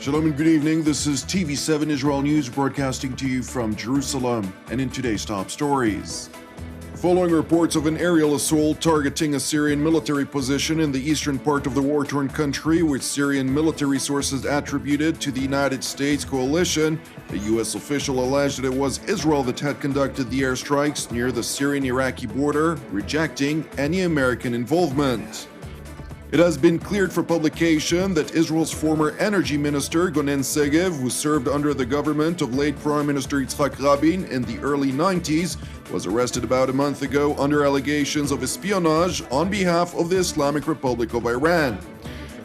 Shalom and good evening. This is TV7 Israel News broadcasting to you from Jerusalem. And in today's top stories, following reports of an aerial assault targeting a Syrian military position in the eastern part of the war-torn country, which Syrian military sources attributed to the United States coalition, a U.S. official alleged that it was Israel that had conducted the airstrikes near the Syrian-Iraqi border, rejecting any American involvement. It has been cleared for publication that Israel's former Energy Minister Gonen Segev, who served under the government of late Prime Minister Yitzhak Rabin in the early 90s, was arrested about a month ago under allegations of espionage on behalf of the Islamic Republic of Iran.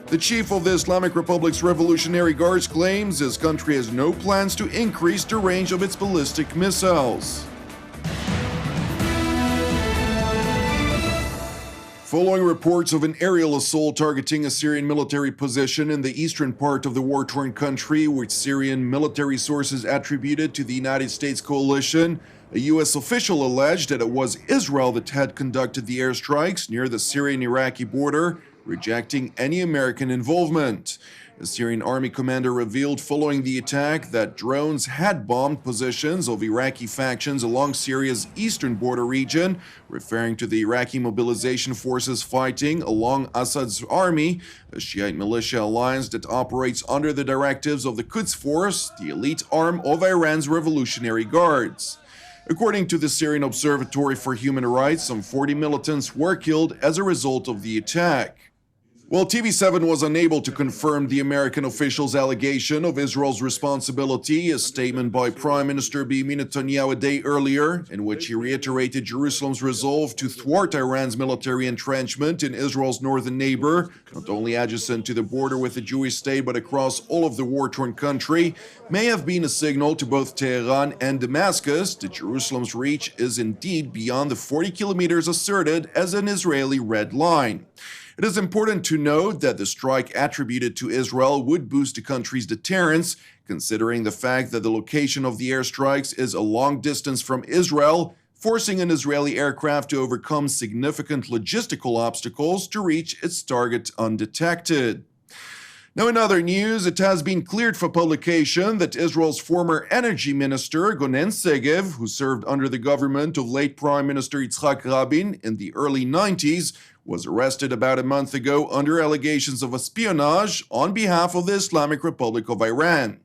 The chief of the Islamic Republic's Revolutionary Guards claims his country has no plans to increase the range of its ballistic missiles. Following reports of an aerial assault targeting a Syrian military position in the eastern part of the war-torn country, which Syrian military sources attributed to the United States coalition, a U.S. official alleged that it was Israel that had conducted the airstrikes near the Syrian-Iraqi border, rejecting any American involvement. A Syrian army commander revealed following the attack that drones had bombed positions of Iraqi factions along Syria's eastern border region, referring to the Iraqi mobilization forces fighting along Assad's army, a Shiite militia alliance that operates under the directives of the Quds Force, the elite arm of Iran's Revolutionary Guards. According to the Syrian Observatory for Human Rights, some 40 militants were killed as a result of the attack. While TV7 was unable to confirm the American official's allegation of Israel's responsibility, a statement by Prime Minister Netanyahu a day earlier, in which he reiterated Jerusalem's resolve to thwart Iran's military entrenchment in Israel's northern neighbor, not only adjacent to the border with the Jewish state but across all of the war-torn country, may have been a signal to both Tehran and Damascus that Jerusalem's reach is indeed beyond the 40 kilometers asserted as an Israeli red line. It is important to note that the strike attributed to Israel would boost the country's deterrence, considering the fact that the location of the airstrikes is a long distance from Israel, forcing an Israeli aircraft to overcome significant logistical obstacles to reach its target undetected. Now, in other news, it has been cleared for publication that Israel's former Energy Minister Gonen Segev, who served under the government of late Prime Minister Yitzhak Rabin in the early 90s, was arrested about a month ago under allegations of espionage on behalf of the Islamic Republic of Iran.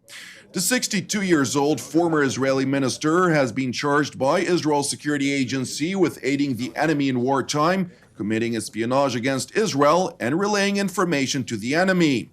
The 62-year-old former Israeli minister has been charged by Israel's security agency with aiding the enemy in wartime, committing espionage against Israel, and relaying information to the enemy.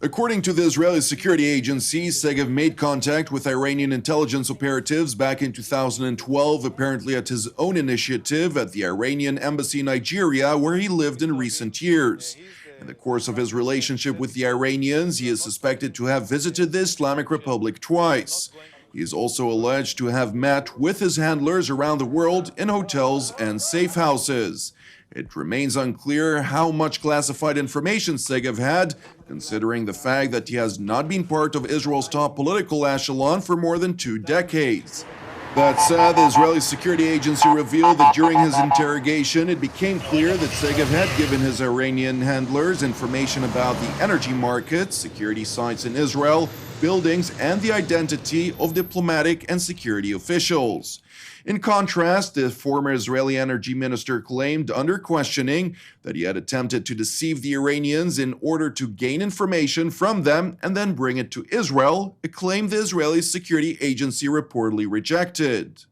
According to the Israeli security agency, Segev made contact with Iranian intelligence operatives back in 2012, apparently at his own initiative at the Iranian embassy in Nigeria, where he lived in recent years. In the course of his relationship with the Iranians, he is suspected to have visited the Islamic Republic twice. He is also alleged to have met with his handlers around the world in hotels and safe houses. It remains unclear how much classified information Segev had, considering the fact that he has not been part of Israel's top political echelon for more than 2 decades. That said, the Israeli security agency revealed that during his interrogation, it became clear that Segev had given his Iranian handlers information about the energy market, security sites in Israel, buildings, and the identity of diplomatic and security officials. In contrast, the former Israeli energy minister claimed under questioning that he had attempted to deceive the Iranians in order to gain information from them and then bring it to Israel, a claim the Israeli security agency reportedly rejected.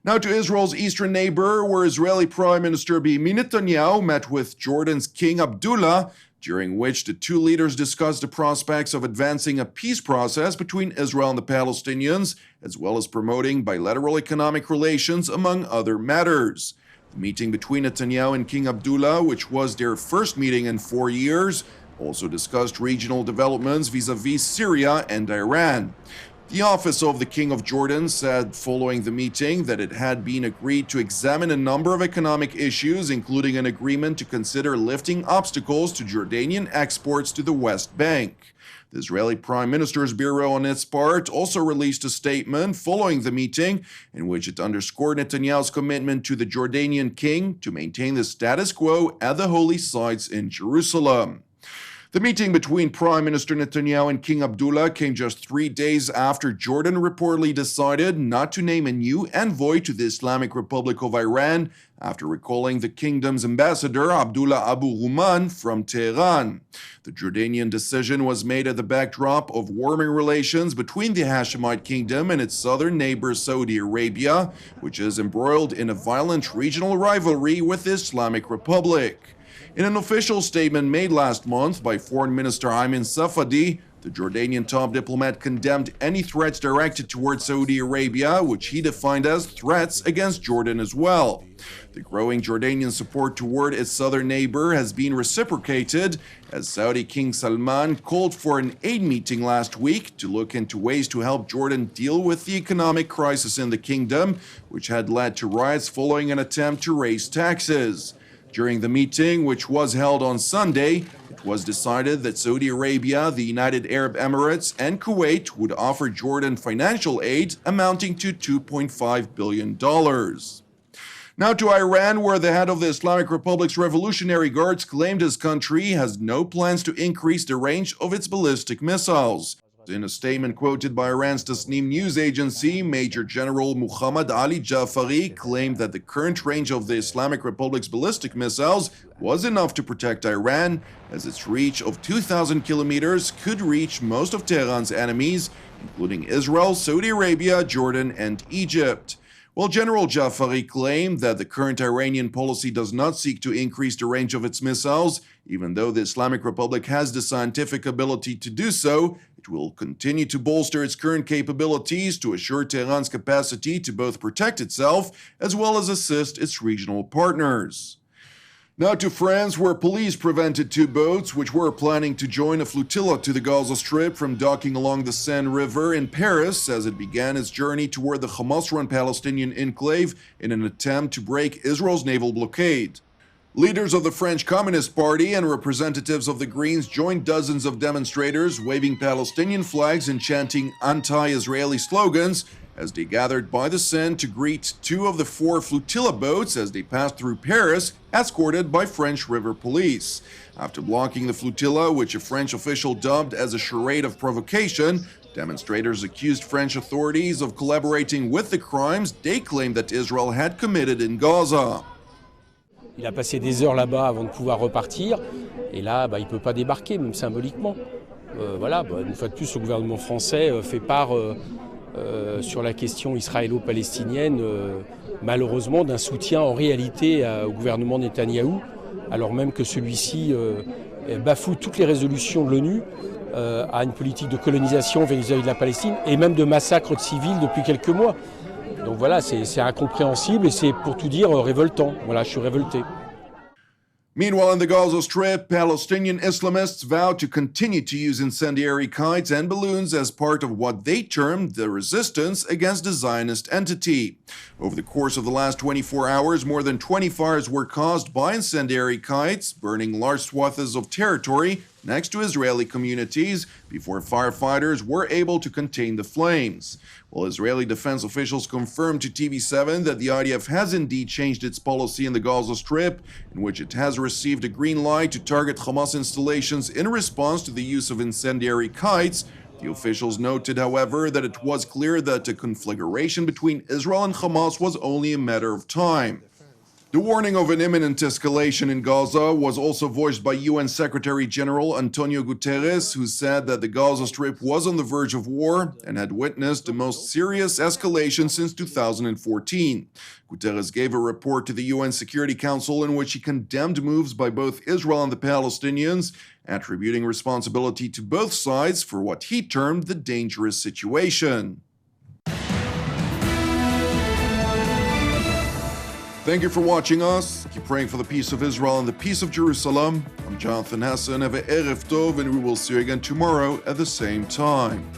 Now to Israel's eastern neighbor, where Israeli Prime Minister Netanyahu met with Jordan's King Abdullah, during which the two leaders discussed the prospects of advancing a peace process between Israel and the Palestinians, as well as promoting bilateral economic relations, among other matters. The meeting between Netanyahu and King Abdullah, which was their first meeting in 4 years, also discussed regional developments vis-à-vis Syria and Iran. The office of the King of Jordan said following the meeting that it had been agreed to examine a number of economic issues, including an agreement to consider lifting obstacles to Jordanian exports to the West Bank. The Israeli Prime Minister's Bureau, on its part, also released a statement following the meeting in which it underscored Netanyahu's commitment to the Jordanian king to maintain the status quo at the holy sites in Jerusalem. The meeting between Prime Minister Netanyahu and King Abdullah came just 3 days after Jordan reportedly decided not to name a new envoy to the Islamic Republic of Iran after recalling the kingdom's ambassador Abdullah Abu Ruman from Tehran. The Jordanian decision was made at the backdrop of warming relations between the Hashemite kingdom and its southern neighbor Saudi Arabia, which is embroiled in a violent regional rivalry with the Islamic Republic. In an official statement made last month by Foreign Minister Ayman Safadi, the Jordanian top diplomat condemned any threats directed towards Saudi Arabia, which he defined as threats against Jordan as well. The growing Jordanian support toward its southern neighbor has been reciprocated, as Saudi King Salman called for an aid meeting last week to look into ways to help Jordan deal with the economic crisis in the kingdom, which had led to riots following an attempt to raise taxes. During the meeting, which was held on Sunday, it was decided that Saudi Arabia, the United Arab Emirates, and Kuwait would offer Jordan financial aid amounting to $2.5 billion. Now to Iran, where the head of the Islamic Republic's Revolutionary Guards claimed his country has no plans to increase the range of its ballistic missiles. In a statement quoted by Iran's Tasnim news agency, Major General Muhammad Ali Jafari claimed that the current range of the Islamic Republic's ballistic missiles was enough to protect Iran, as its reach of 2,000 kilometers could reach most of Tehran's enemies, including Israel, Saudi Arabia, Jordan, and Egypt. While General Jafari claimed that the current Iranian policy does not seek to increase the range of its missiles, even though the Islamic Republic has the scientific ability to do so, it will continue to bolster its current capabilities to assure Tehran's capacity to both protect itself as well as assist its regional partners. Now to France, where police prevented 2 boats which were planning to join a flotilla to the Gaza Strip from docking along the Seine River in Paris as it began its journey toward the Hamas-run Palestinian enclave in an attempt to break Israel's naval blockade. Leaders of the French Communist Party and representatives of the Greens joined dozens of demonstrators waving Palestinian flags and chanting anti-Israeli slogans as they gathered by the Seine to greet 2 of the 4 flotilla boats as they passed through Paris, escorted by French river police. After blocking the flotilla, which a French official dubbed as a charade of provocation, demonstrators accused French authorities of collaborating with the crimes they claimed that Israel had committed in Gaza. Il a passé des heures là-bas avant de pouvoir repartir, et là, il ne peut pas débarquer, même symboliquement. Une fois de plus, le gouvernement français fait part sur la question israélo-palestinienne, malheureusement, d'un soutien en réalité au gouvernement Netanyahu, alors même que celui-ci bafoue toutes les résolutions de l'ONU, a une politique de colonisation vis-à-vis de la Palestine, et même de massacre de civils depuis quelques mois. Donc voilà, c'est incompréhensible et c'est pour tout dire révoltant. Voilà, je suis révolté. Meanwhile, in the Gaza Strip, Palestinian Islamists vowed to continue to use incendiary kites and balloons as part of what they termed the resistance against the Zionist entity. Over the course of the last 24 hours, more than 20 fires were caused by incendiary kites, burning large swaths of territory next to Israeli communities before firefighters were able to contain the flames. While Israeli defense officials confirmed to TV7 that the IDF has indeed changed its policy in the Gaza Strip, in which it has received a green light to target Hamas installations in response to the use of incendiary kites, the officials noted, however, that it was clear that a conflagration between Israel and Hamas was only a matter of time. The warning of an imminent escalation in Gaza was also voiced by UN Secretary General Antonio Guterres, who said that the Gaza Strip was on the verge of war and had witnessed the most serious escalation since 2014. Guterres gave a report to the UN Security Council in which he condemned moves by both Israel and the Palestinians, attributing responsibility to both sides for what he termed the dangerous situation. Thank you for watching us. Keep praying for the peace of Israel and the peace of Jerusalem. I'm Jonathan Hassan. Have a Erev Tov, and we will see you again tomorrow at the same time.